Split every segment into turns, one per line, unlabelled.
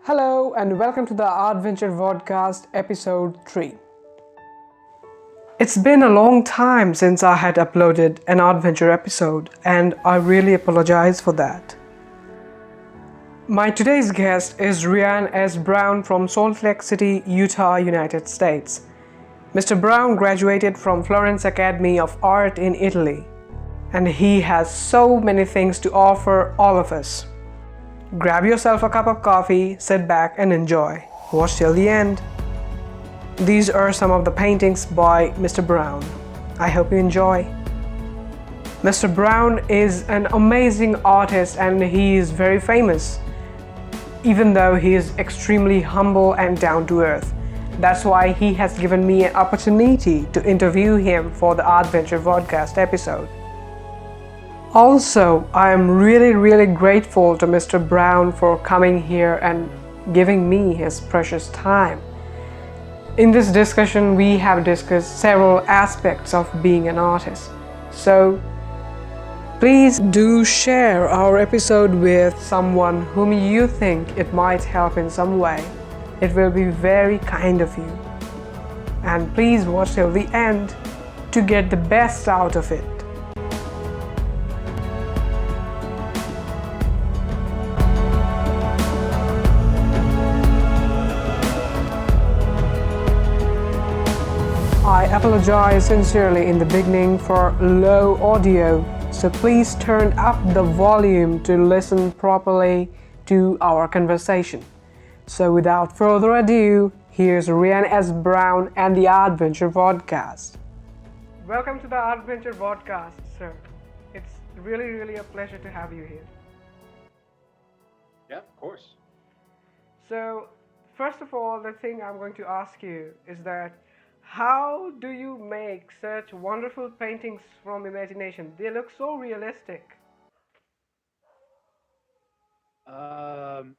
Hello and welcome to the Artventure Vodcast episode 3. It's been a long time since I had uploaded an Artventure episode and I really apologize for that. My today's guest is Ryan S. Brown from Salt Lake City, Utah, United States. Mr. Brown graduated from Florence Academy of Art in Italy, and he has so many things to offer all of us. Grab yourself a cup of coffee, sit back and enjoy. Watch till the end. These are some of the paintings by Mr. Brown. I hope you enjoy. Mr. Brown is an amazing artist and he is very famous, even though he is extremely humble and down to earth. That's why he has given me an opportunity to interview him for the Artventure Vodcast episode. Also, I am really grateful to Mr. Brown for coming here and giving me his precious time. In this discussion, we have discussed several aspects of being an artist. So, please do share our episode with someone whom you think it might help in some way. It will be very kind of you. And please watch till the end to get the best out of it. I apologize sincerely in the beginning for low audio, so please turn up the volume to listen properly to our conversation. So without further ado, here's Ryan S. Brown and the Artventure Vodcast. Welcome to the Artventure Vodcast, sir. It's really a pleasure to have you here.
Yeah, of course.
So, first of all, the thing I'm going to ask you is that how do you make such wonderful paintings from imagination? They look so realistic.
Um,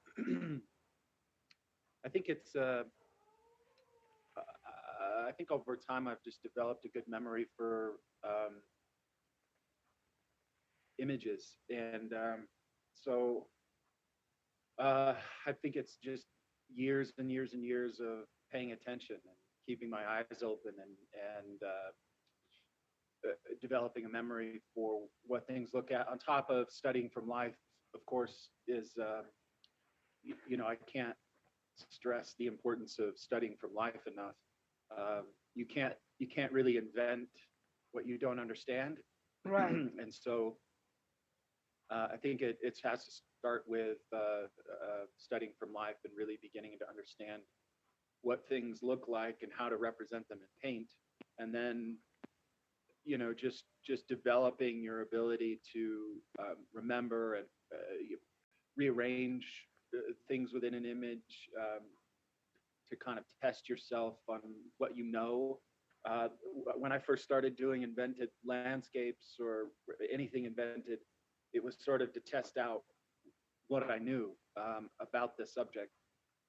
I think it's. I think over time I've just developed a good memory for images, and so I think it's just years and years and years of paying attention and keeping my eyes open and developing a memory for what things look at. On top of studying from life, of course, is I can't stress the importance of studying from life enough. Um, you can't really invent what you don't understand,
Right.
and so I think it has to start with studying from life and really beginning to understand what things look like and how to represent them in paint, and then just developing your ability to remember and rearrange things within an image, to kind of test yourself on what you know. Uh, when I first started doing invented landscapes or anything invented, it was sort of to test out what I knew about the subject.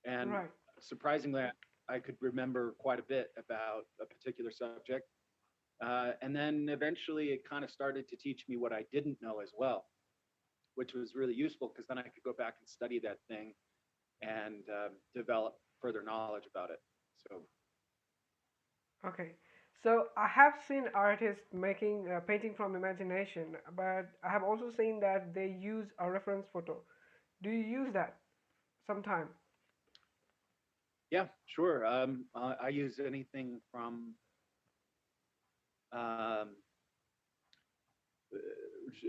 And
Right.
surprisingly, I could remember quite a bit about a particular subject. And then eventually it kind of started to teach me what I didn't know as well, which was really useful because then I could go back and study that thing and develop further knowledge about it. So
Okay. So I have seen artists making painting from imagination, but I have also seen that they use a reference photo. Do you use that sometime?
yeah, sure. I use anything from um,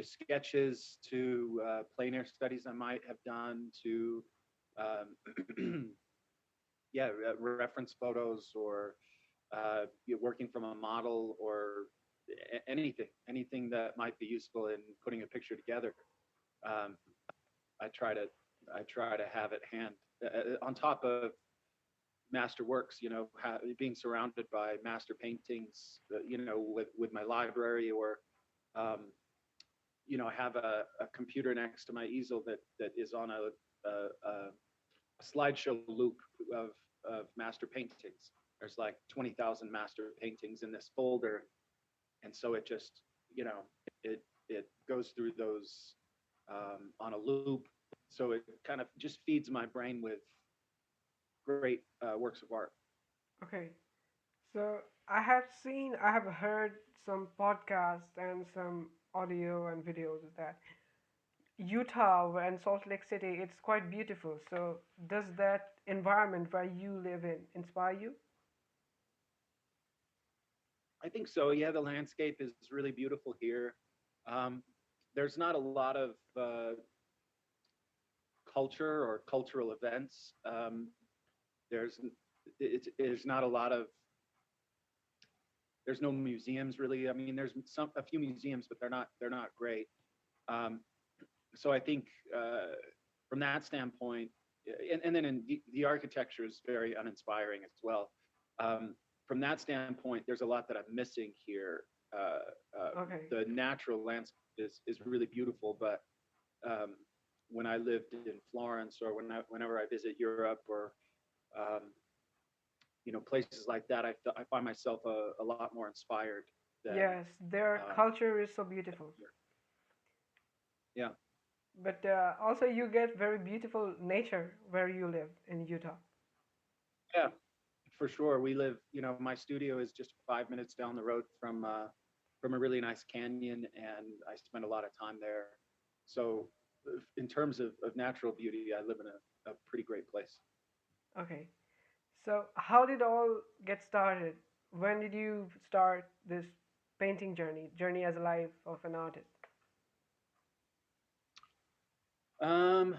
sketches to plein air studies I might have done to yeah, reference photos or you're working from a model or anything that might be useful in putting a picture together. Um, I try to I try to have at hand on top of master works. Being surrounded by master paintings. With my library or um, I have a computer next to my easel that is on a slideshow loop of master paintings. There's like 20,000 master paintings in this folder, and so it just it goes through those on a loop. So it kind of just feeds my brain with great works of art.
Okay. So I have heard some podcasts and some audio and videos that Utah and Salt Lake City, it's quite beautiful. So does that environment where you live in inspire you?
I think so. Yeah, the landscape is really beautiful here. Um, there's not a lot of culture or cultural events. There's there's not a lot of there's no museums really. I mean, there's a few museums, but they're not great. Um, so I think from that standpoint, and then the architecture is very uninspiring as well. From that standpoint, there's a lot that I'm missing here.
Okay.
The natural landscape is really beautiful, but um, when I lived in Florence or whenever I visit Europe or um, places like that, I find myself a lot more inspired than
Yes, their
um,
culture is so beautiful.
here. Yeah.
But also you get very beautiful nature where you live in Utah.
Yeah, for sure. We live, my studio is just 5 minutes down the road from a really nice canyon, and I spend a lot of time there. So, in terms of natural beauty, I live in a pretty great place.
Okay. So how did all get started? When did you start this painting journey as a life of an artist?
Um,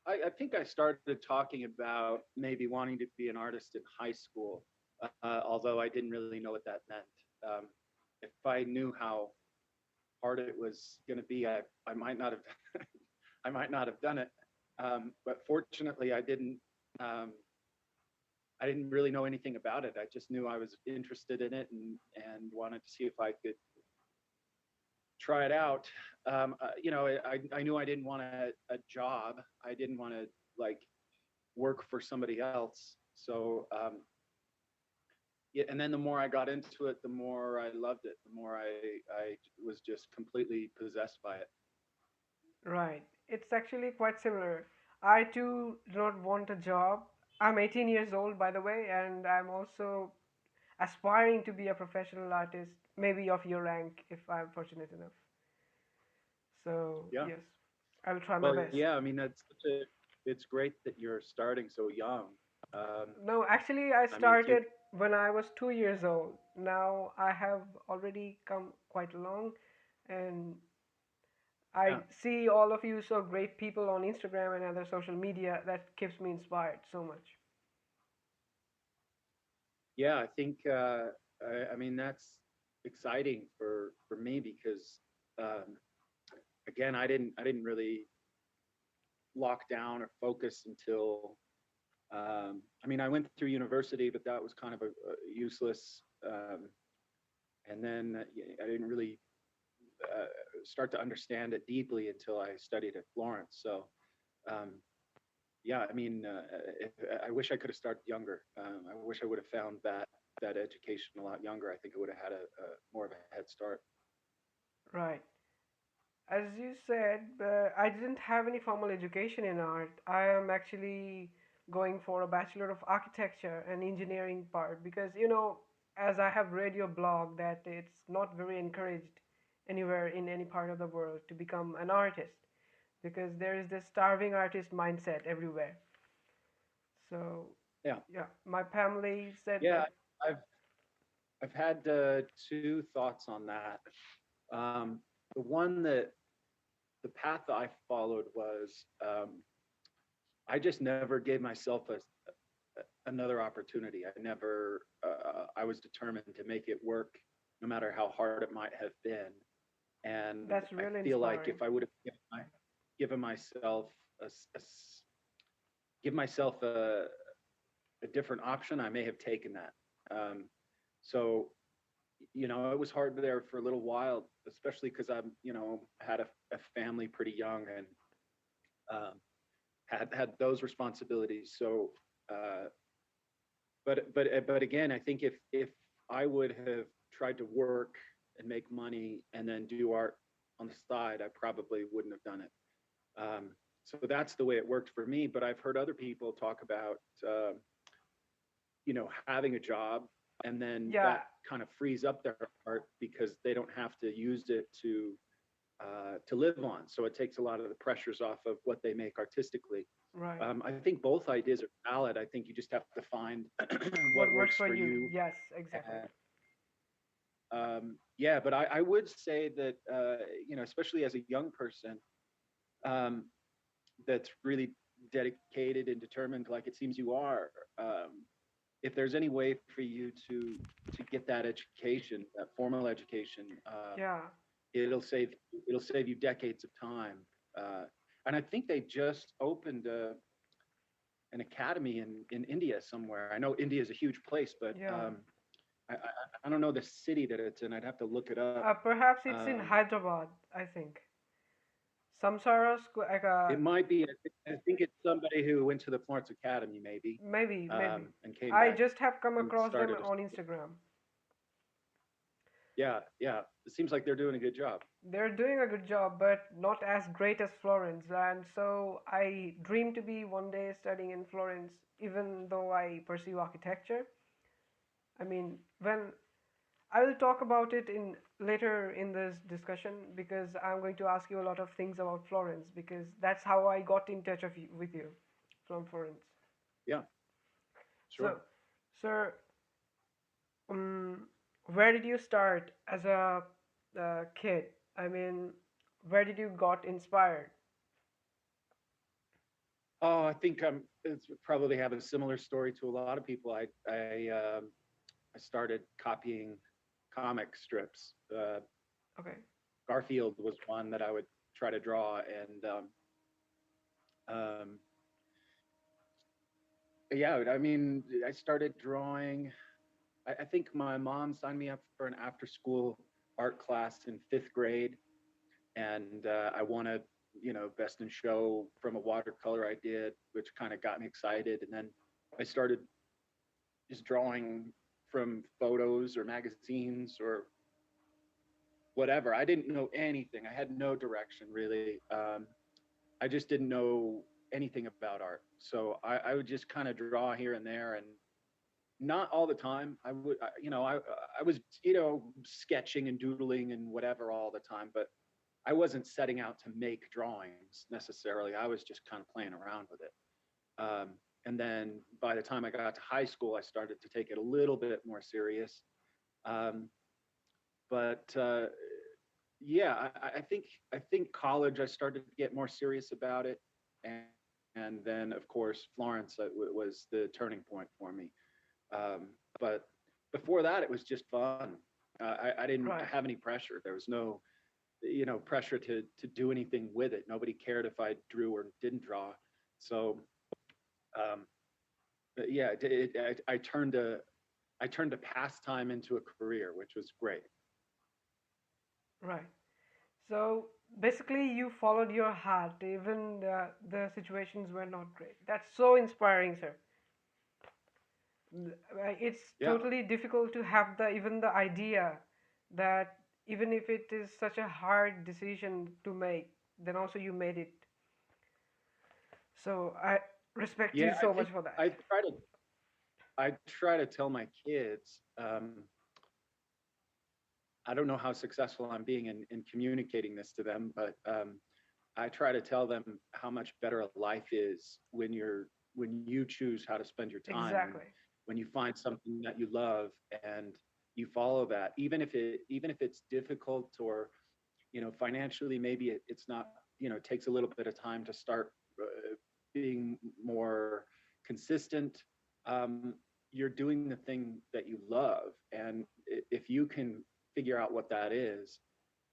I think I started talking about maybe wanting to be an artist in high school, although I didn't really know what that meant. If I knew how hard it was going to be, I might not have I might not have done it. But fortunately, Um, I didn't really know anything about it. I just knew I was interested in it and wanted to see if I could try it out. I knew I didn't want a job. I didn't want to like work for somebody else. So yeah, and then the more I got into it, the more I loved it. The more I was just completely possessed by it.
Right. It's actually quite similar. I too do not want a job. I'm 18 years old, by the way, and I'm also aspiring to be a professional artist, maybe of your rank if I'm fortunate enough. So,
Yeah.
yes, I'll try my
Well,
best.
yeah. I mean, it's great that you're starting so young. Um,
No, actually, I
I mean,
started when I was 2 years old. Now I have already come quite along, and I
yeah,
see all of you so great people on Instagram and other social media that keeps me inspired so much.
yeah. I think I mean that's exciting for me because um, again, I didn't really lock down or focus until I mean I went through university, but that was kind of a useless. And then I didn't really uh, start to understand it deeply until I studied at Florence. So um, yeah, I mean, if, I wish I could have started younger. I wish I would have found that education a lot younger. I think it would have had a more of a head start.
Right. As you said, I didn't have any formal education in art. I am actually going for a Bachelor of Architecture and Engineering part because, as I have read your blog, that it's not very encouraged anywhere in any part of the world to become an artist because there is this starving artist mindset everywhere. So,
Yeah,
yeah, my family said
yeah.
that.
I've I've had two thoughts on that. Um, the one that the path that I followed was I just never gave myself another opportunity. I was determined to make it work no matter how hard it might have been. And
That's
I
really
feel like
inspiring.
if I would have given myself a, give myself a different option, I may have taken that. So, it was hard there for a little while, especially because had a family pretty young and um, had those responsibilities. So, uh, but again, I think if I would have tried to work and make money and then do art on the side, I probably wouldn't have done it. So that's the way it worked for me. But I've heard other people talk about, having a job, and then
Yeah,
that kind of frees up their art because they don't have to use it to live on. So it takes a lot of the pressures off of what they make artistically.
right.
I think both ideas are valid. I think you just have to find
What
what
works
works
for
for
you?
you.
Yes, exactly.
And, yeah, but I would say that, especially as a young person, um, that's really dedicated and determined, like it seems you are. Um, if there's any way for you to get that education, that formal education,
Yeah.
it'll save it'll save you decades of time. Uh, and I think they just opened an academy in India somewhere. I know India is a huge place, but
Yeah.
I don't know the city that it's in. I'd have to look it up.
Perhaps it's in
Um,
Hyderabad, I think. Samsara school, like
it might be. I think it's somebody who went to the Florence Academy, maybe,
maybe.
and came
I
back
just have come
and
across them
started.
on Instagram.
Yeah, yeah. It seems like they're doing a good job.
They're doing a good job, but not as great as Florence. And so I dream to be one day studying in Florence, even though I pursue architecture. I mean, when I will talk about it in later in this discussion because I'm going to ask you a lot of things about Florence because that's how I got in touch with you from Florence.
Yeah,
So,
sure.
sir, um, where did you start as a kid? I mean, where did you got inspired?
Oh, I think it's probably have a similar story to a lot of people. I started copying comic strips.
Okay,
Garfield was one that I would try to draw, and um, yeah, I mean, I started drawing. I think my mom signed me up for an after-school art class in fifth grade, and I won a best in show from a watercolor I did, which kind of got me excited. And then I started just drawing from photos or magazines or whatever. I didn't know anything. I had no direction really. I just didn't know anything about art. So I would just kind of draw here and there, and not all the time. I was, sketching and doodling and whatever all the time, but I wasn't setting out to make drawings necessarily. I was just kind of playing around with it. And then by the time I got to high school, I started to take it a little bit more serious. Um, but yeah, I think college I started to get more serious about it, and then of course Florence was the turning point for me. But before that, it was just fun. I didn't
right,
have any pressure. There was no pressure to do anything with it. Nobody cared if I drew or didn't draw. So um, but yeah, I turned a pastime into a career, which was great.
right. So basically, you followed your heart, even the situations were not great. That's so inspiring, sir. It's
Yeah,
totally difficult to have the even the idea that even if it is such a hard decision to make, then also you made it. So I respect
yeah.
you
I
so much
think
for that.
I try to tell my kids. I don't know how successful I'm being in communicating this to them, but I try to tell them how much better a life is when you choose how to spend your time,
Exactly.
when you find something that you love and you follow that, even if it's difficult, or financially maybe it's not, it takes a little bit of time to start being more consistent. um, you're doing the thing that you love, and if you can figure out what that is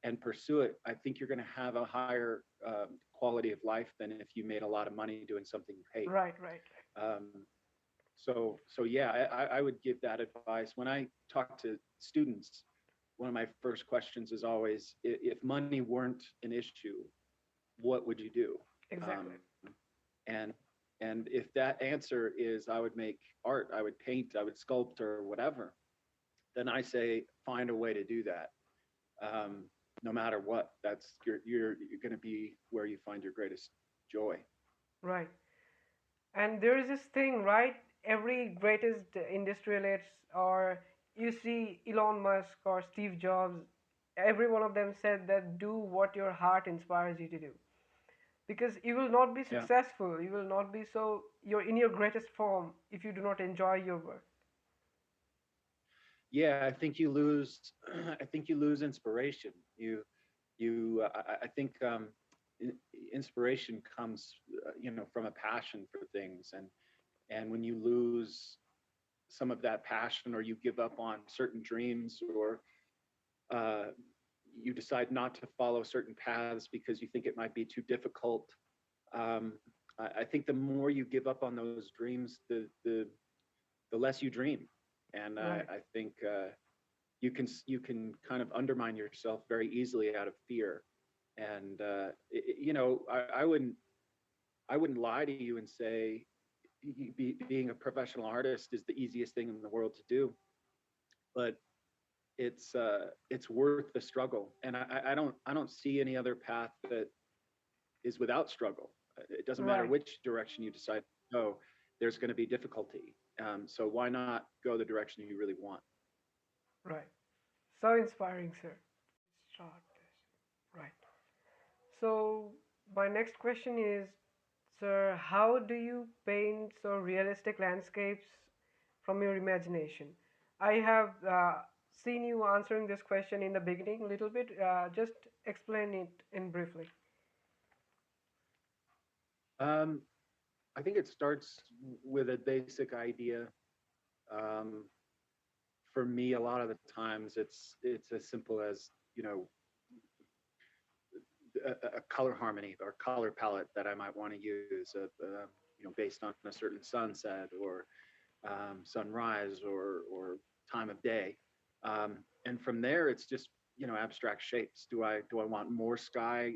and pursue it, I think you're going to have a higher quality of life than if you made a lot of money doing something you hate.
Right, right.
Um, so yeah, I would give that advice when I talk to students. One of my first questions is always, if money weren't an issue, what would you do?
Exactly.
Um, and and if that answer is I would make art, I would paint, I would sculpt, or whatever, then I say find a way to do that. No matter what, that's you're going to be where you find your greatest joy.
Right. And there is this thing, right? Every greatest industrialists, or you see Elon Musk or Steve Jobs, every one of them said that do what your heart inspires you to do. Because you will not be
Yeah.
successful, you will not be so, you're in your greatest form if you do not enjoy your work.
Yeah, I think you lose. I think you lose inspiration. I think inspiration comes, from a passion for things, and when you lose some of that passion, or you give up on certain dreams, or uh, you decide not to follow certain paths because you think it might be too difficult. Um, I think the more you give up on those dreams, the less you dream, and
Right.
I think you can kind of undermine yourself very easily out of fear. And I wouldn't lie to you and say being a professional artist is the easiest thing in the world to do, but it's worth the struggle. And I don't see any other path that is without struggle. It doesn't matter
Right.
which direction you decide to go. There's going to be difficulty. So why not go the direction you really want?
Right. So inspiring, sir. Start this. Right. So my next question is, sir, how do you paint so realistic landscapes from your imagination? I have seen you answering this question in the beginning a little bit. Just explain it in briefly.
Um, I think it starts with a basic idea. Um, for me, a lot of the times it's as simple as a color harmony or color palette that I might want to use, based on a certain sunset, or sunrise, or time of day. And from there, it's just abstract shapes. Do I want more sky,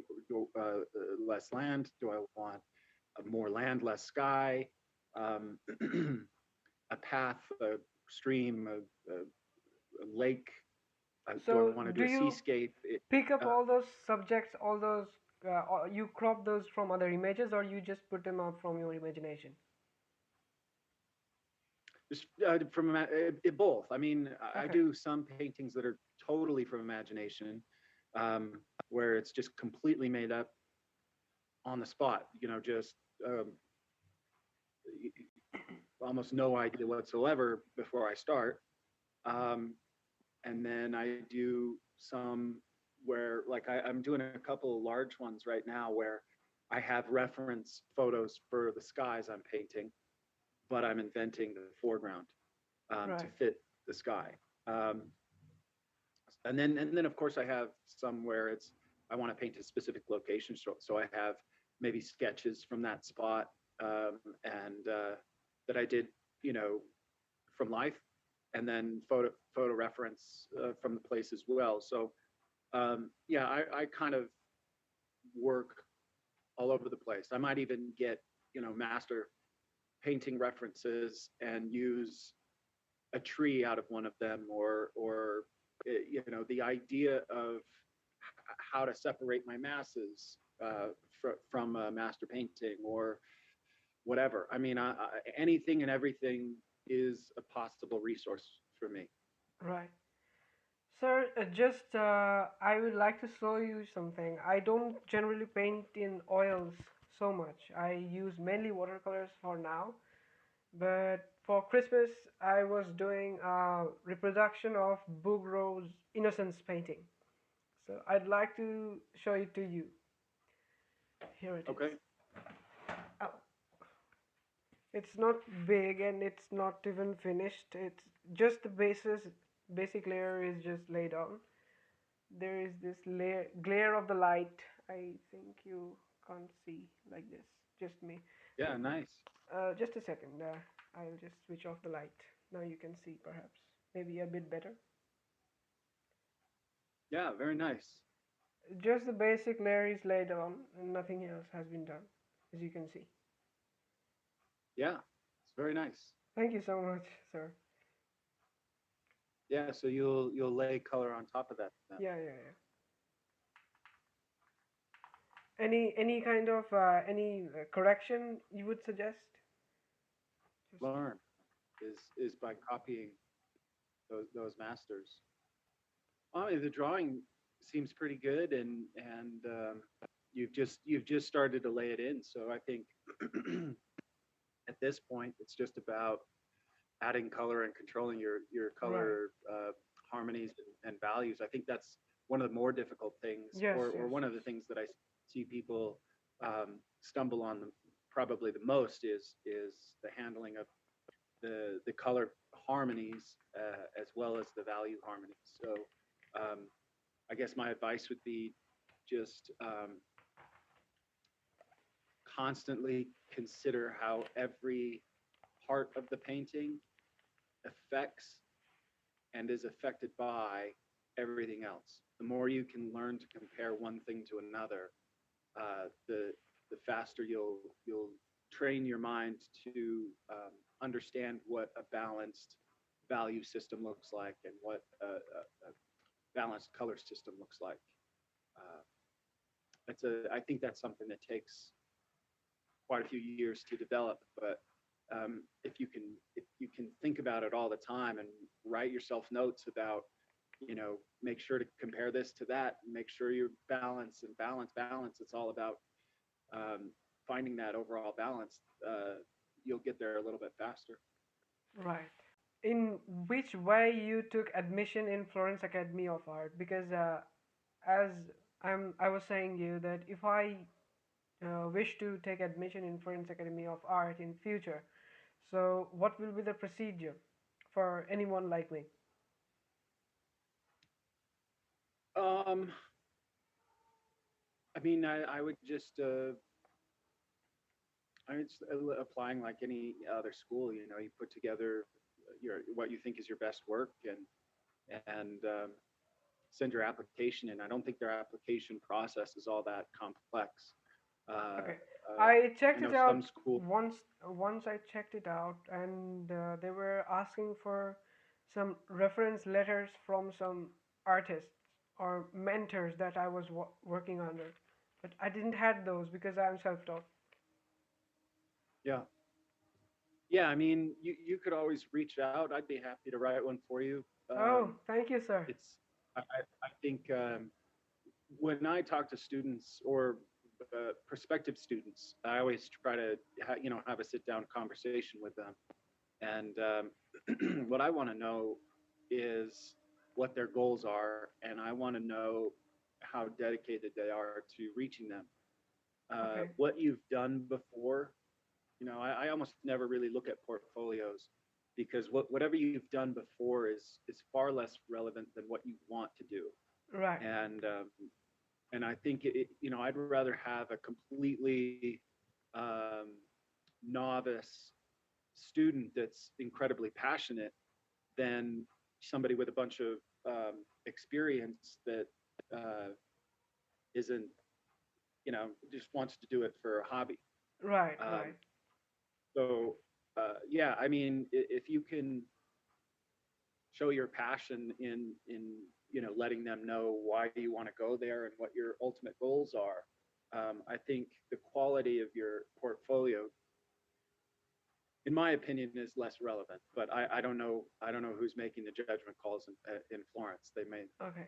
less land? Do I want more land, less sky? Um, a path, a stream, a lake. Do I
So
want to
do
do a
you
seascape?
pick up
Uh,
all those subjects, all those, or you crop those from other images, or you just put them out from your imagination?
just from both. I mean, I
Okay.
do some paintings that are totally from imagination, um, where it's just completely made up on the spot. Just almost no idea whatsoever before I start. Um, and then I do some where, like, I'm doing a couple of large ones right now where I have reference photos for the skies I'm painting, but I'm inventing the foreground to
Right.
fit the sky. Um, and then of course I have some where it's I want to paint a specific location, so I have maybe sketches from that spot, and that I did, you know, from life, and then photo reference from the place as well. So yeah, I kind of work all over the place. I might even get master painting references and use a tree out of one of them, or the idea of how to separate my masses from a master painting, or whatever. I mean, anything and everything is a possible resource for me.
Right. Sir, just I would like to show you something. I don't generally paint in oils so much. I use mainly watercolors for now. But for Christmas, I was doing a reproduction of Bouguereau's Innocence painting. So I'd like to show it to you. Here it is.
Okay.
Oh, it's not big and it's not even finished. It's just the basic layer is just laid on. There is this layer, glare of the light. I think you can't see like this. Just me.
Yeah, nice.
Just a second. I'll just switch off the light. Now you can see perhaps. Maybe a bit better.
Yeah, very nice.
Just the basic layer is laid on and nothing else has been done, as you can see.
Yeah, it's very nice.
Thank you so much, sir.
Yeah, so you'll lay color on top of that then.
Yeah, yeah, yeah. Any kind of any correction you would suggest? Just
Learn is by copying those masters. I mean, the drawing seems pretty good, and you've just started to lay it in. So I think at this point, it's just about adding color and controlling your
right.
color harmonies and values. I think that's one of the more difficult things,
Yes,
or
yes,
one
yes.
of the things that I see people stumble on probably the most is the handling of the color harmonies as well as the value harmonies. So um, I guess my advice would be just constantly consider how every part of the painting affects and is affected by everything else. The more you can learn to compare one thing to another, the faster you'll train your mind to understand what a balanced value system looks like and what a balanced color system looks like. Uh, I think that's something that takes quite a few years to develop, but if you can think about it all the time and write yourself notes about, make sure to compare this to that, and make sure you balance and balance. It's all about um, finding that overall balance. You'll get there a little bit faster.
Right. In which way you took admission in Florence Academy of Art? Because as I was saying you that if I wish to take admission in Florence Academy of Art in future, so what will be the procedure for anyone like me?
Um, I mean, I would just it's applying like any other school. You put together your what you think is your best work, and send your application in. I don't think their application process is all that complex.
Okay,
Uh,
I
I
checked
know
it
some
out
schools.
once. Once I checked it out, and they were asking for some reference letters from some artists or mentors that I was working under, but I didn't had those because I'm self-taught.
Yeah, yeah. I mean, you could always reach out. I'd be happy to write one for you.
Oh, thank you, sir.
It's I think when I talk to students or prospective students, I always try to have a sit down conversation with them. And what I want to know is what their goals are, and I want to know how dedicated they are to reaching them.
Okay,
What you've done before, I almost never really look at portfolios because whatever you've done before is far less relevant than what you want to do.
right,
And I think I'd rather have a completely um, novice student that's incredibly passionate than somebody with a bunch of experience that uh, isn't, just wants to do it for a hobby.
right,
Um,
right,
yeah, I mean, if you can show your passion in letting them know why you want to go there and what your ultimate goals are, I think the quality of your portfolio, in my opinion, is less relevant. But I don't know. I don't know who's making the judgment calls in Florence. They may,
okay,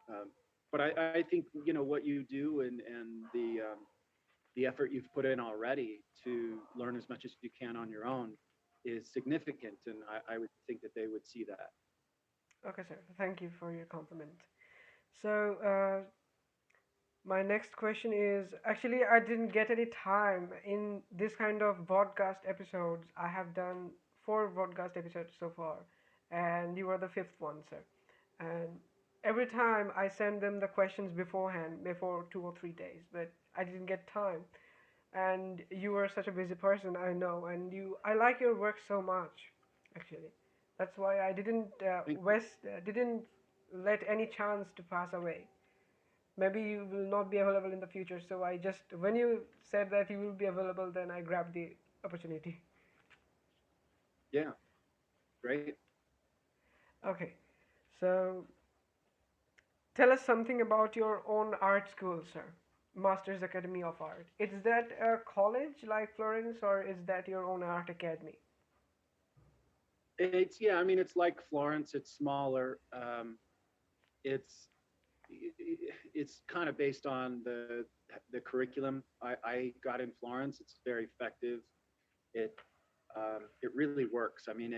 um, but I think what you do and the effort you've put in already to learn as much as you can on your own is significant, and I would think that they would see that.
okay, sir. Thank you for your compliment. So, my next question is actually, I didn't get any time in this kind of podcast episodes. I have done four podcast episodes so far, and you are the fifth one, sir. And every time I send them the questions beforehand, before 2 or 3 days, but I didn't get time. And you are such a busy person, I know, and I like your work so much, actually. That's why I didn't
Thank you.
didn't let any chance to pass away. Maybe you will not be available in the future, so I just, when you said that you will be available, then I grabbed the opportunity.
Yeah, great.
Okay, so tell us something about your own art school, sir. Masters Academy of Art. Is that a college like Florence, or is that your own art academy?
It's yeah, I mean it's like Florence, it's smaller. It's it's kind of based on the curriculum I got in Florence. It's very effective. It it really works. I mean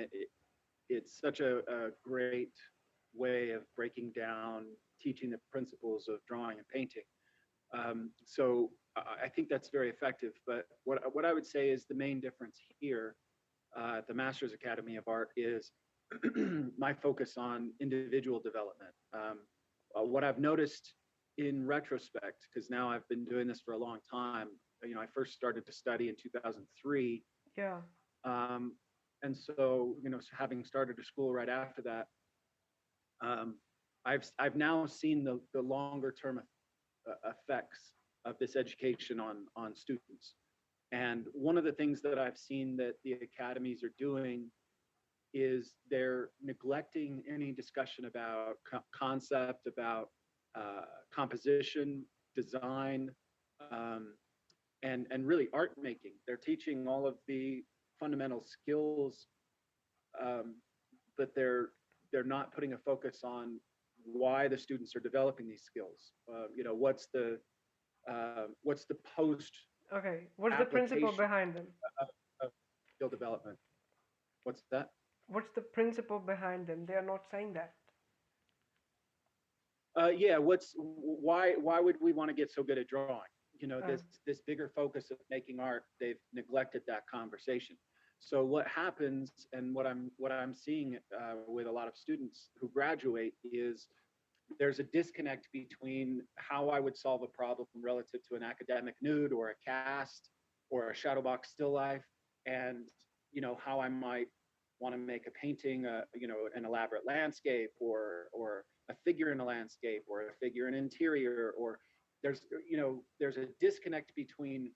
it's such a great way of breaking down teaching the principles of drawing and painting. So I think that's very effective. But what I would say is the main difference here at the Masters Academy of Art is my focus on individual development. What I've noticed in retrospect, because now I've been doing this for a long time, I first started to study in 2003.
Yeah.
Um, and so, having started a school right after that, um, I've now seen the longer term effects of this education on students. And one of the things that I've seen that the academies are doing is they're neglecting any discussion about concept, about composition, design, um, and really art making. They're teaching all of the fundamental skills, um, but they're not putting a focus on why the students are developing these skills. What's the post
Okay. What's the principle
application
behind them?
of skill development? What's that?
What's the principle behind them? They are not saying that.
Yeah, why would we want to get so good at drawing?
Uh,
This bigger focus of making art, they've neglected that conversation. So what happens, and what I'm seeing with a lot of students who graduate is there's a disconnect between how I would solve a problem relative to an academic nude or a cast or a shadow box still life, and how I might want to make a painting, an elaborate landscape, or a figure in a landscape, or a figure in interior, or there's a disconnect between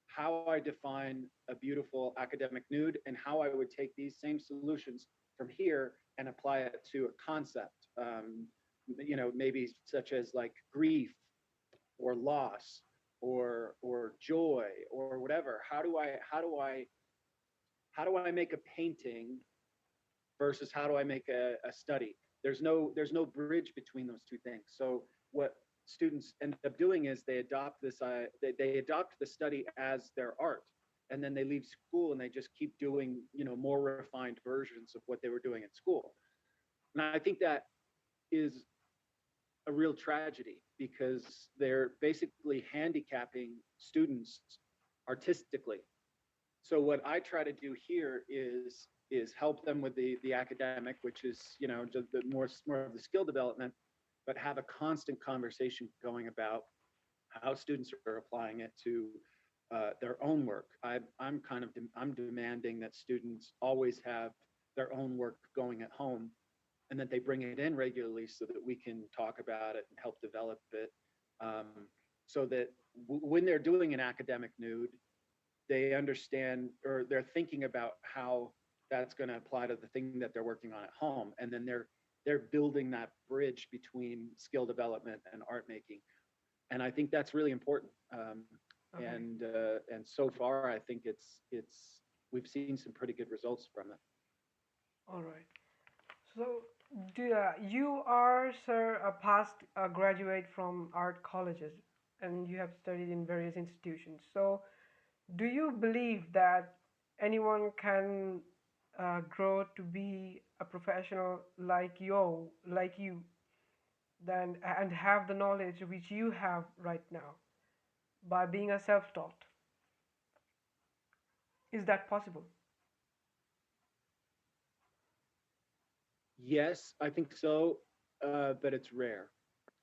how I define a beautiful academic nude and how I would take these same solutions from here and apply it to a concept. Maybe such as like grief or loss or joy or whatever. How do I make a painting versus how do I make a study? There's no bridge between those two things. So what students end up doing is they adopt they adopt the study as their art, and then they leave school and they just keep doing more refined versions of what they were doing at school. And I think that is a real tragedy because they're basically handicapping students artistically. So what I try to do here is help them with the academic, which is just the more of the skill development, but have a constant conversation going about how students are applying it to their own work. I'm demanding that students always have their own work going at home, and that they bring it in regularly so that we can talk about it and help develop it. Um, so that when they're doing an academic nude, they understand or they're thinking about how that's going to apply to the thing that they're working on at home, and then they're building that bridge between skill development and art making. And I think that's really important.
okay.
And so far, I think it's we've seen some pretty good results from it.
All right. So, you are, sir, a past graduate from art colleges, and you have studied in various institutions. So, do you believe that anyone can grow to be a professional like you, then and have the knowledge which you have right now by being a self-taught? Is that possible?
Yes, I think so, but it's rare.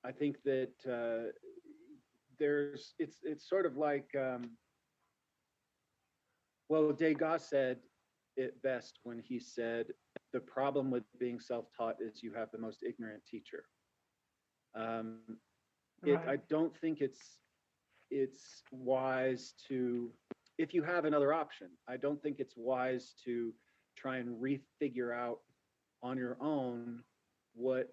I think that it's sort of like well, Degas said it best when he said the problem with being self-taught is you have the most ignorant teacher. Um, I
Right.
don't think it's wise to, if you have another option, I don't think it's wise to try and refigure out on your own what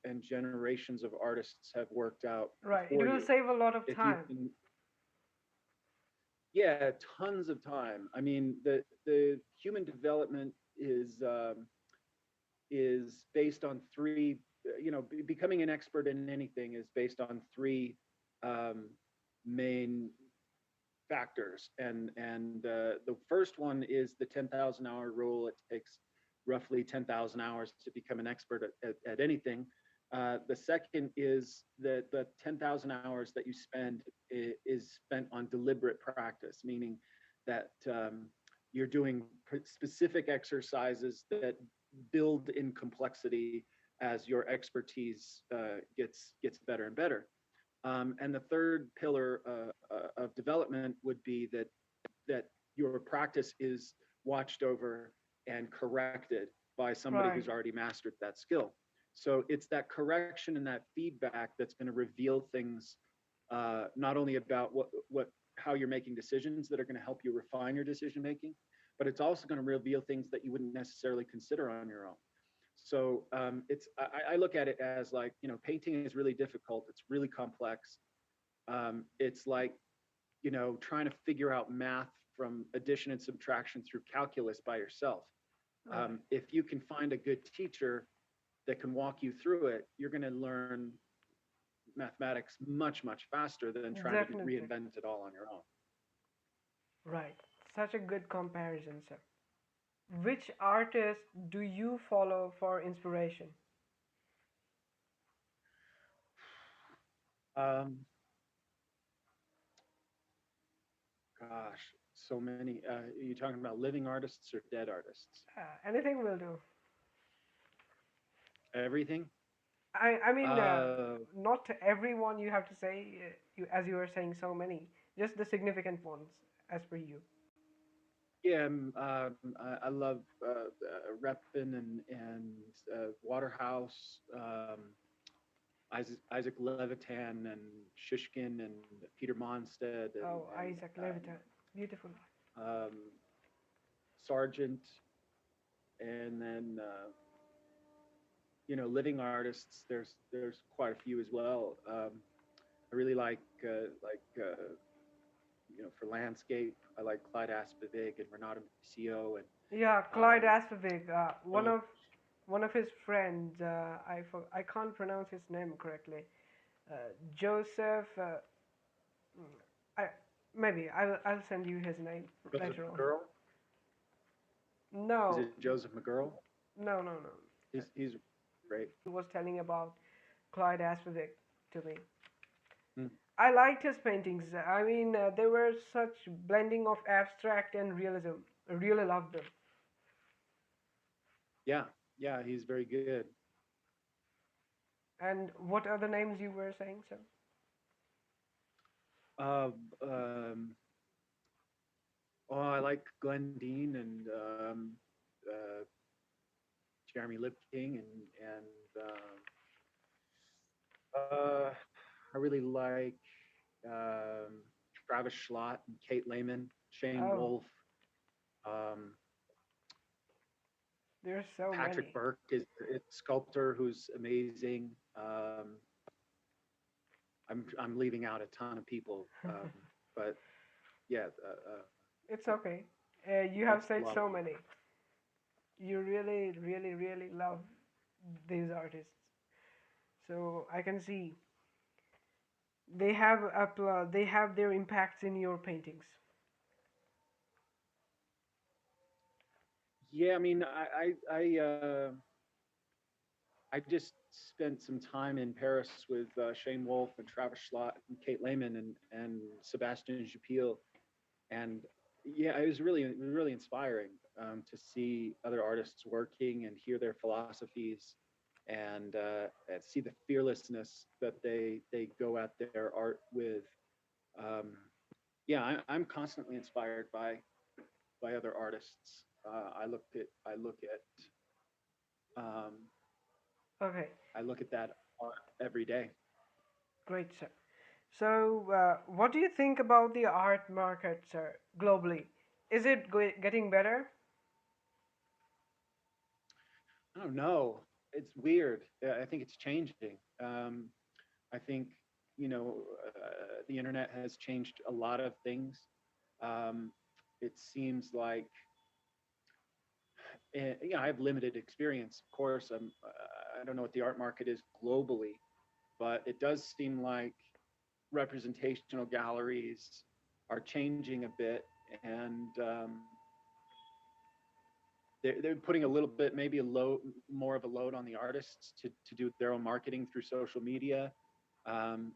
and generations of artists have worked out
Right. It
before
will
you.
save a lot of
If you
time.
can, yeah, tons of time. I mean, the human development is based on three. Becoming an expert in anything is based on three um, main factors, and the first one is the 10,000 hour rule. It takes roughly 10,000 hours to become an expert at anything. The second is that the 10,000 hours that you spend is spent on deliberate practice, meaning that you're doing specific exercises that build in complexity as your expertise gets better and better. And the third pillar of development would be that your practice is watched over and corrected by somebody
Right.
who's already mastered that skill. So it's that correction and that feedback that's going to reveal things, not only about what how you're making decisions that are going to help you refine your decision making, but it's also going to reveal things that you wouldn't necessarily consider on your own. So I look at it as like, painting is really difficult. It's really complex. It's like, trying to figure out math from addition and subtraction through calculus by yourself.
Right.
If you can find a good teacher that can walk you through it, you're going to learn mathematics much, much faster than trying to
Definitely.
reinvent it all on your own.
Right. Such a good comparison, sir. Which artist do you follow for inspiration?
Um, Gosh, so many. Are you talking about living artists or dead artists?
Anything will do.
Everything.
I mean,
Uh,
not everyone you have to say, as you were saying, so many. Just the significant ones, as per you.
yeah, I love Repin and Waterhouse, Isaac Levitan and Shishkin and Peter Monstead
Oh, Isaac Levitan. Beautiful.
um, Sargent, and then living artists. There's quite a few as well. I really for landscape, I like Clyde Aspivig and Renato Macio and
Yeah, Clyde
um,
Aspivig. One
oh,
of his friends. I can't pronounce his name correctly. Joseph. I maybe I'll send you his name
Joseph
later on.
McGurl. Is
No,
it Joseph McGurl?
no.
He's great.
He was telling about Clyde Aspivig to me.
Mm.
I liked his paintings. I mean, they were such blending of abstract and realism. I really loved them.
Yeah, yeah, he's very good.
And what other names you were saying, sir?
Uh, um, oh, I like Glenn Dean and uh, Jeremy Lipking and I really like um, Travis Schlott and Kate Lehman, Shane
Oh,
Wolf, um,
there's so
Patrick
many.
Burke is a sculptor who's amazing. I'm leaving out a ton of people, but yeah,
It's okay. You have
that's a
said
lot of
so
them.
many. You really love these artists. So I can see they have their impacts in your paintings.
Yeah, I mean, I just spent some time in Paris with Shane Wolf and Travis Schlott and Kate Lehman and Sebastian Jupil, and yeah, it was really inspiring to see other artists working and hear their philosophies and see the fearlessness that they go at their art with. Um, yeah, I'm constantly inspired by other artists. Um,
Okay,
I look at that art every day.
great, sir. So, what do you think about the art market, sir, globally? Is it getting better?
I don't know. it's weird. I think it's changing. I think you know the internet has changed a lot of things. Um, it seems like I have limited experience. Of course, I don't know what the art market is globally, but it does seem like representational galleries are changing a bit, and they're putting a little bit, maybe a load, more of a load on the artists to do their own marketing through social media. Um,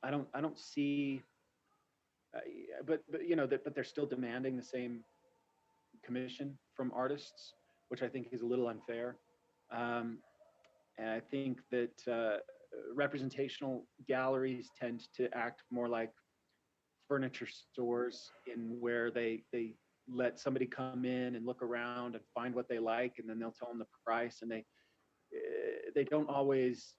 I don't see, uh, but but they're still demanding the same commission from artists, which I think is a little unfair. Um, and I think that representational galleries tend to act more like furniture stores, in where they let somebody come in and look around and find what they like, and then they'll tell them the price, and they don't always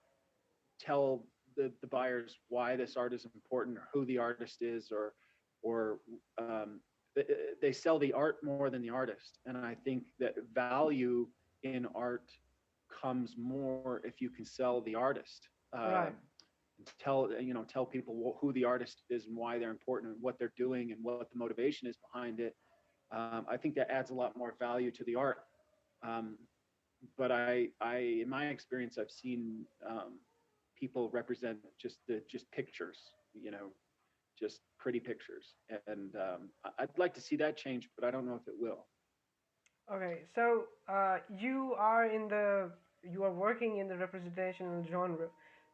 tell the buyers why this art is important, or who the artist is, or they sell the art more than the artist. And I think that value in art comes more if you can sell the artist.
Right.
Tell people who the artist is and why they're important and what they're doing and what the motivation is behind it. I think that adds a lot more value to the art. Um, but in my experience, I've seen people represent just pictures, you know, just pretty pictures, and I'd like to see that change, but I don't know if it will.
Okay, so you are working in the representational genre.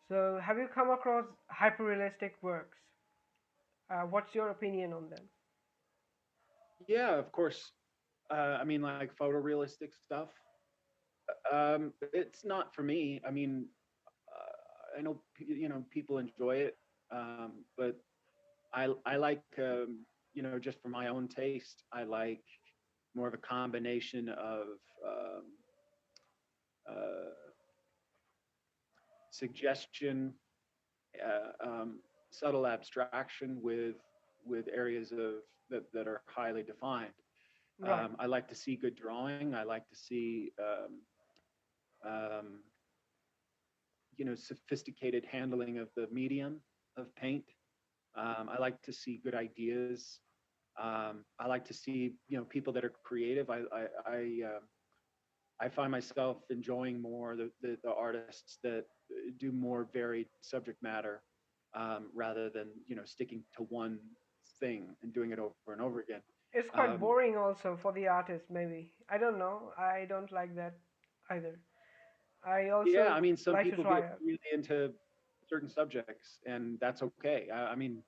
So have you come across hyperrealistic works? What's your opinion on them?
Yeah, of course. I mean, like photorealistic stuff. It's not for me. I mean, I know people enjoy it, but I like just for my own taste, I like more of a combination of um, uh, suggestion, subtle abstraction with areas that are highly defined.
Right.
I like to see good drawing. I like to see um, sophisticated handling of the medium of paint. I like to see good ideas. I like to see people that are creative. I find myself enjoying more the artists that do more varied subject matter, rather than sticking to one thing and doing it over and over again.
It's quite
Um,
boring also for the artist, maybe. I don't know. I don't like that either. I
yeah,
also
I mean, some
like to
people
try
get
out.
really into certain subjects, and that's okay. I mean,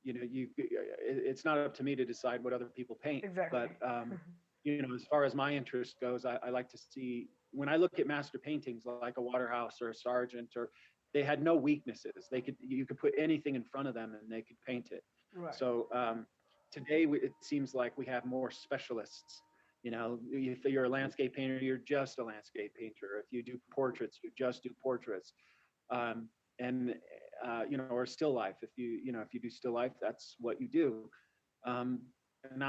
it's not up to me to decide what other people paint,
Exactly.
but as far as my interest goes, I like to see, when I look at master paintings like a Waterhouse or a Sargent, or they had no weaknesses. You could put anything in front of them and they could paint it.
Right.
So today it seems like we have more specialists. If you're a landscape painter, you're just a landscape painter. If you do portraits, you just do portraits. And or still life. If you do still life, that's what you do. Um, and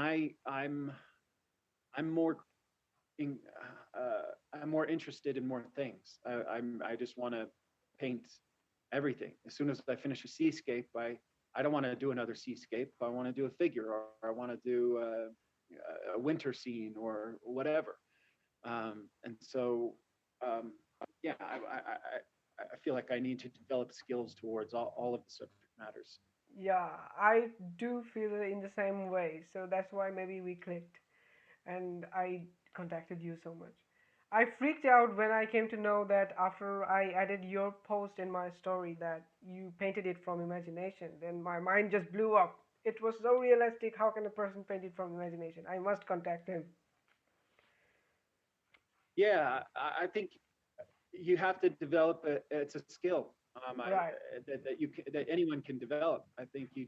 I'm more in, I'm more interested in more things. I just want to paint everything. As soon as I finish a seascape, I don't want to do another seascape. I want to do a figure, or I want to do a winter scene, or whatever. And so, um, yeah, I feel like I need to develop skills towards all of the subject matters.
Yeah, I do feel it in the same way. So that's why maybe we clicked and I contacted you so much. I freaked out when I came to know that after I added your post in my story that you painted it from imagination. Then my mind just blew up. It was so realistic. How can a person paint it from imagination? I must contact him.
Yeah, I think you have to develop it's a skill,
Right,
that anyone can develop. I think you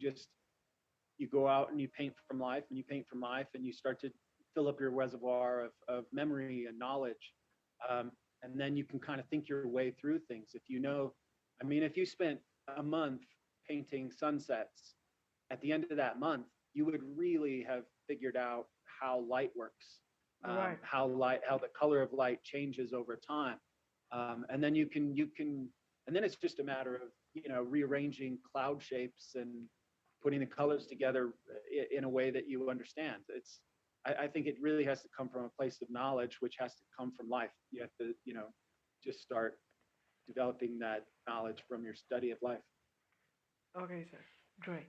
go out and you paint from life, and you paint from life, and you start to fill up your reservoir of memory and knowledge. And then you can kind of think your way through things. I mean, if you spent a month painting sunsets, at the end of that month, you would really have figured out how light works,
right,
how the color of light changes over time. And then and then it's just a matter of rearranging cloud shapes and putting the colors together in a way that you understand. I think it really has to come from a place of knowledge, which has to come from life. You have to just start developing that knowledge from your study of life.
Okay, sir. Great.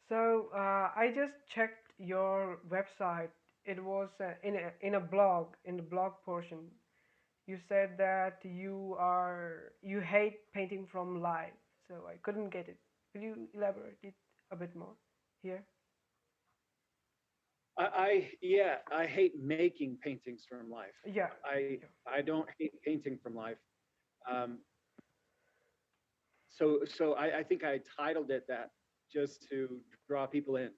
So I just checked your website. It was in a blog, in the blog portion. You said that you hate painting from life. So I couldn't get it. Could you elaborate it a bit more here?
I hate making paintings from life.
Yeah.
I
Yeah.
I don't hate painting from life. Um, so I think I titled it that just to draw people in.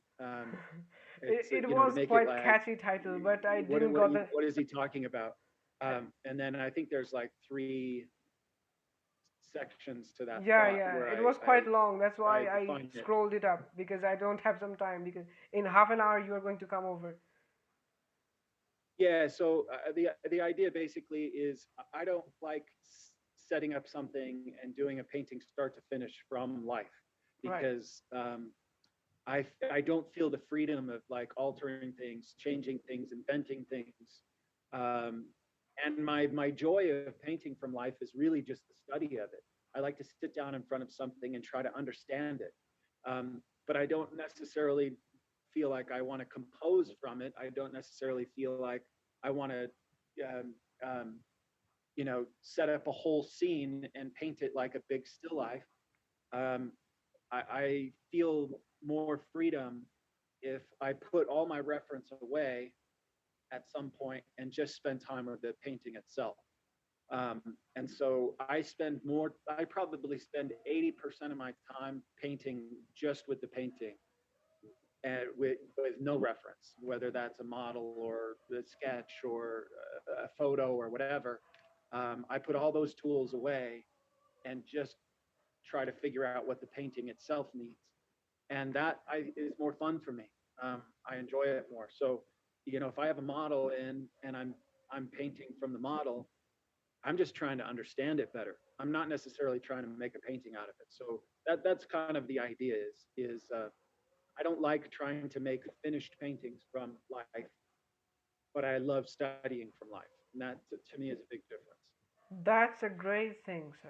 It's
It
to
was
make it
quite
like
catchy title, but I
what
didn't
what
got the.
what is he talking about?
I,
And then I think there's like three sections to that
yeah,
thought
yeah.
where
It
I,
was
I
quite long. That's
where I
why I
define it.
scrolled it up because I don't have some time because in half an hour you are going to come over.
Yeah. So the idea basically is I don't like setting up something and doing a painting start to finish from life
Right.
because I don't feel the freedom of like altering things, changing things, inventing things. Um, and my joy of painting from life is really just the study of it. I like to sit down in front of something and try to understand it. But I don't necessarily feel like I want to compose from it. I don't necessarily feel like I want to, um, um, set up a whole scene and paint it like a big still life. Um, I feel more freedom if I put all my reference away at some point and just spend time with the painting itself. Um, and so I probably spend 80% of my time painting just with the painting and with no reference, whether that's a model or a sketch or a photo or whatever. I put all those tools away and just try to figure out what the painting itself needs. And is more fun for me. I enjoy it more. So, if I have a model and I'm painting from the model, I'm just trying to understand it better. I'm not necessarily trying to make a painting out of it. So that's kind of the idea is I don't like trying to make finished paintings from life, but I love studying from life, and that to me is a big difference.
That's a great thing, sir.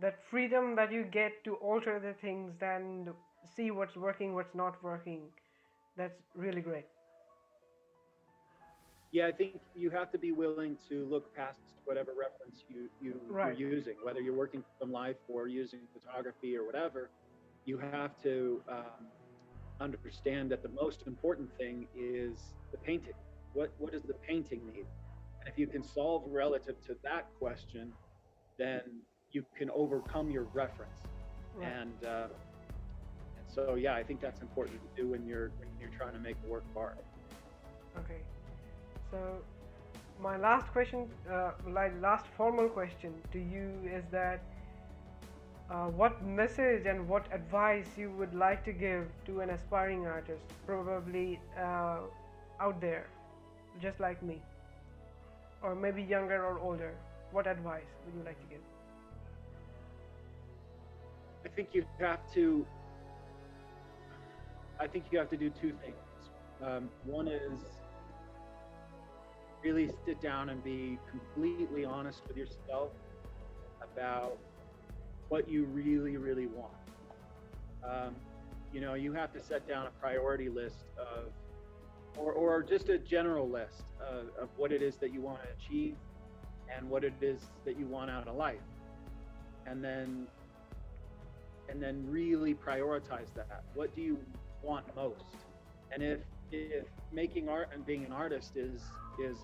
That freedom that you get to alter the things, then see what's working, what's not working. That's really great.
Yeah, I think you have to be willing to look past whatever reference you're
Right.
using, whether you're working from life or using photography or whatever. You have to understand that the most important thing is the painting. What does the painting need? And if you can solve relative to that question, then you can overcome your reference.
Right.
And so yeah, I think that's important to do when you're trying to make a work of art.
Okay. So my last question, like last formal question to you is that what message and what advice you would like to give to an aspiring artist, probably out there, just like me, or maybe younger or older? What advice would you like to give?
I think you have to. I think you have to do two things. One is really sit down and be completely honest with yourself about what you really, really want. Um, you have to set down a priority list or just a general list of what it is that you want to achieve and what it is that you want out of life, and then really prioritize that. What do you want most? And if making art and being an artist is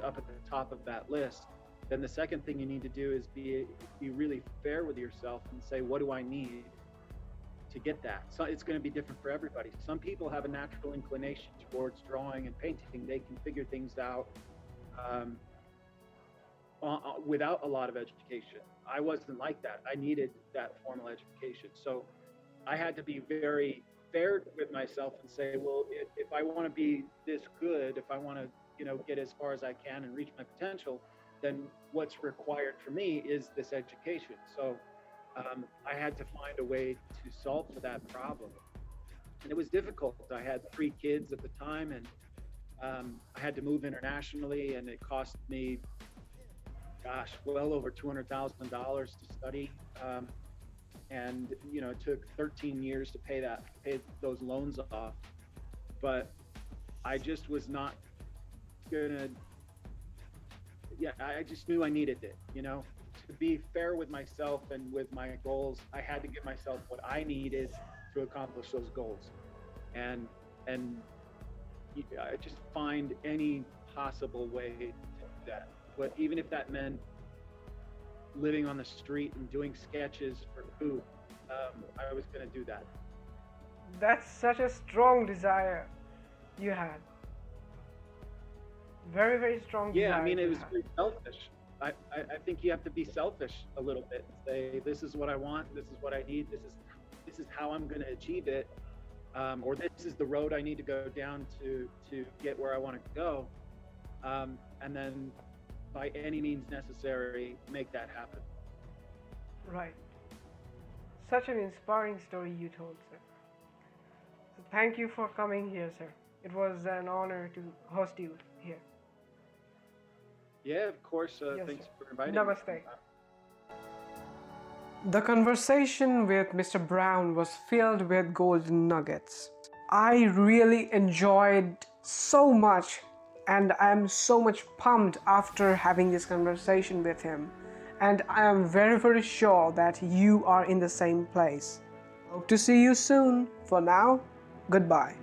up at the top of that list, then the second thing you need to do is be really fair with yourself and say, what do I need to get that? So it's going to be different for everybody. Some people have a natural inclination towards drawing and painting. They can figure things out um, without a lot of education. I wasn't like that. I needed that formal education. So I had to be very fair with myself and say, well, if I want to be this good, if I want to, get as far as I can and reach my potential, then what's required for me is this education. So I had to find a way to solve for that problem. And it was difficult. I had 3 kids at the time, and I had to move internationally, and it cost me, gosh, well over $200,000 to study. And it took 13 years to pay those loans off. But I just was not gonna. Yeah, I just knew I needed it. To be fair with myself and with my goals, I had to give myself what I needed to accomplish those goals, and I just find any possible way to do that. But even if that meant living on the street and doing sketches for food, I was going to do that.
That's such a strong desire you had. Very, very strong desire.
Yeah, I mean, it was very selfish. I think you have to be selfish a little bit. Say, this is what I want. This is what I need. This is how I'm going to achieve it. Or this is the road I need to go down to get where I want to go. And then by any means necessary, make that happen.
Right. Such an inspiring story you told, sir. So thank you for coming here, sir. It was an honor to host you here.
Yeah, of course.
Yes,
thanks
sir.
for inviting
Namaste.
me.
The conversation with Mr. Brown was filled with golden nuggets. I really enjoyed so much, and I am so much pumped after having this conversation with him. And I am very, very sure that you are in the same place. Hope to see you soon. For now, goodbye.